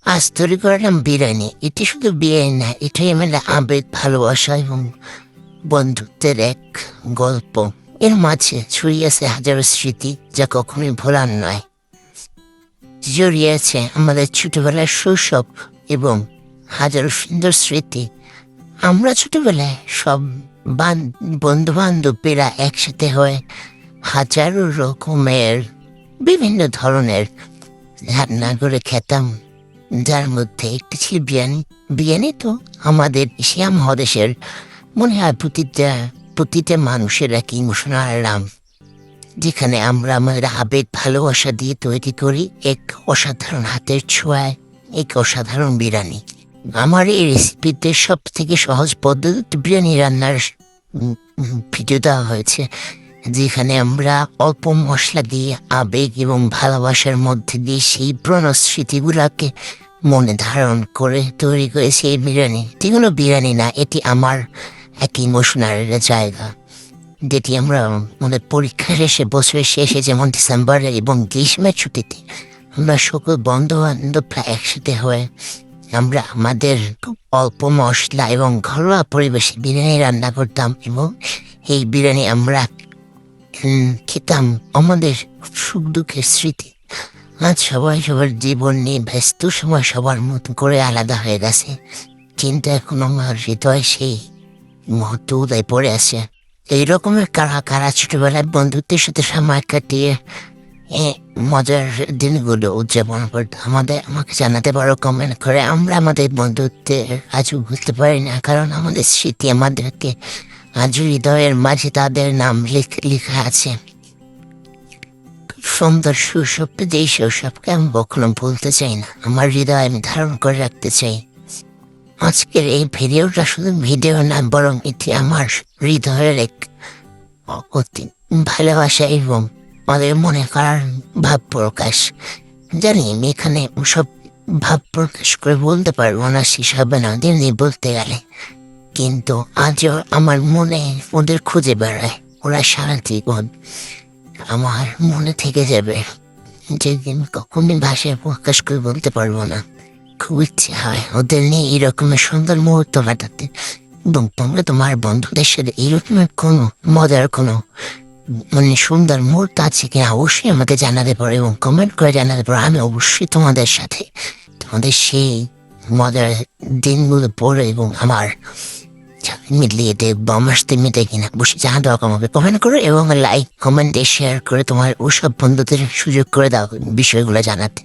আজ তৈরি করলাম বিরিয়ানি। এটি শুধু বিরিয়ানি না, এটাই আমাদের আবেগ, ভালোবাসা এবং বন্ধুত্বের এক গল্প। এর মাঝে ছড়িয়ে আছে হাজারো স্মৃতি যা কখনোই ভোলার নয়। জড়িয়ে আছে আমাদের ছোটবেলার শৈশব এবং হাজারো সুন্দর স্মৃতি। আমরা ছোটবেলায় সব বন্ধু বান্ধবীরা একসাথে হয়ে হাজারো রকমের বিভিন্ন ধরনের রান্না করে খেতাম, যার মধ্যে একটি ছিল বিরিয়ানি। বিরিয়ানি তো আমাদের এশিয়া মহাদেশের মনে হয় প্রতিটা মানুষের এক ইমোশনাল নাম, যেখানে আমরা আমাদের আবেগ ভালোবাসা দিয়ে তৈরি করি এক অসাধারণ হাতের ছোঁয়ায় এক অসাধারণ বিরিয়ানি। আমার এই রেসিপিতে সব থেকে সহজ পদ্ধতি বিরিয়ানি রান্নার ভিডিও দেওয়া হয়েছে, যেখানে আমরা অল্প মশলা দিয়ে আবেগ এবং ভালোবাসার মধ্যে দিয়ে সেই পুরনো স্মৃতিগুলাকে মনে ধারণ করে তৈরি করেছি এই বিরিয়ানি। এটি কোনো বিরিয়ানি না, এটি আমার এক ইমোশনাল জায়গা, যেটি আমরা আমাদের পরীক্ষা শেষে বছরের শেষে, যেমন ডিসেম্বরে এবং গ্রীষ্মের ছুটিতে আমরা সকল বন্ধু বান্ধব প্রায় একসাথে হয়ে আমরা আমাদের অল্প মশলা এবং ঘরোয়া পরিবেশে বিরিয়ানি রান্না করতাম এবং এই বিরিয়ানি আমরা খেতাম। আমাদের সুখ দুঃখের স্মৃতি। আজ সবাই সবার জীবন নিয়ে ব্যস্ত, সময় সবার মতো করে আলাদা হয়ে গেছে, কিন্তু এখন আমার হৃদয় সেই মুহূর্ত উদয় পড়ে আছে। এই রকমের কারা কারা ছোটবেলায় বন্ধুত্বের সাথে সময় কাটিয়ে মজার দিনগুলো উদযাপন করতে আমাকে জানাতে পারো কমেন্ট করে। আমরা আমাদের বন্ধুত্বের আজও ভুলতে পারি না, কারণ আমাদের স্মৃতি আমাদেরকে আজ হৃদয়ের মাঝে তাদের নাম লেখা আছে। সুন্দর শৈশব, যেই শৈশবকে আমি কখনো ভুলতে চাই না, আমার হৃদয় আমি ধারণ করে রাখতে চাই। আজকের এই ভিডিওটা শুধু ভিডিও না, বরং এটি আমার হৃদয়ের এক অতি ভালোবাসা এবং আমাদের মনে করার ভাব প্রকাশ। জানি আমি এখানে সব ভাব প্রকাশ করে বলতে পারবো না, শেষ হবে না দিন বলতে গেলে, কিন্তু আজও আমার মনে ওদের খুঁজে বেড়ায়। ওরা সারা জীবন আমার মনে থেকে যাবে, যেদিন কখনই ভাষায় প্রকাশ করে বলতে পারবো না। খুব ইচ্ছে হয় ওদের নিয়ে এইরকমের সুন্দর মুহূর্ত কাটাতে। এবং তোমরা তোমার বন্ধুদের সাথে এইরকমের কোনো মজার কোনো সুন্দর মুহূর্ত আছে কিনা অবশ্যই আমাকে জানাতে পারো এবং কমেন্ট করে জানাতে পারো। আমি অবশ্যই তোমাদের সাথে তোমাদের সেই মজার দিনগুলো পড়ে এবং আমার মিলিয়ে দেখবো আমার সাথে মিটে কিনা। বসে জানাতে আমাকে কমেন্ট করো এবং লাইক কমেন্টে শেয়ার করে তোমার ওসব বন্ধুদের সুযোগ করে দাও বিষয়গুলো জানাতে।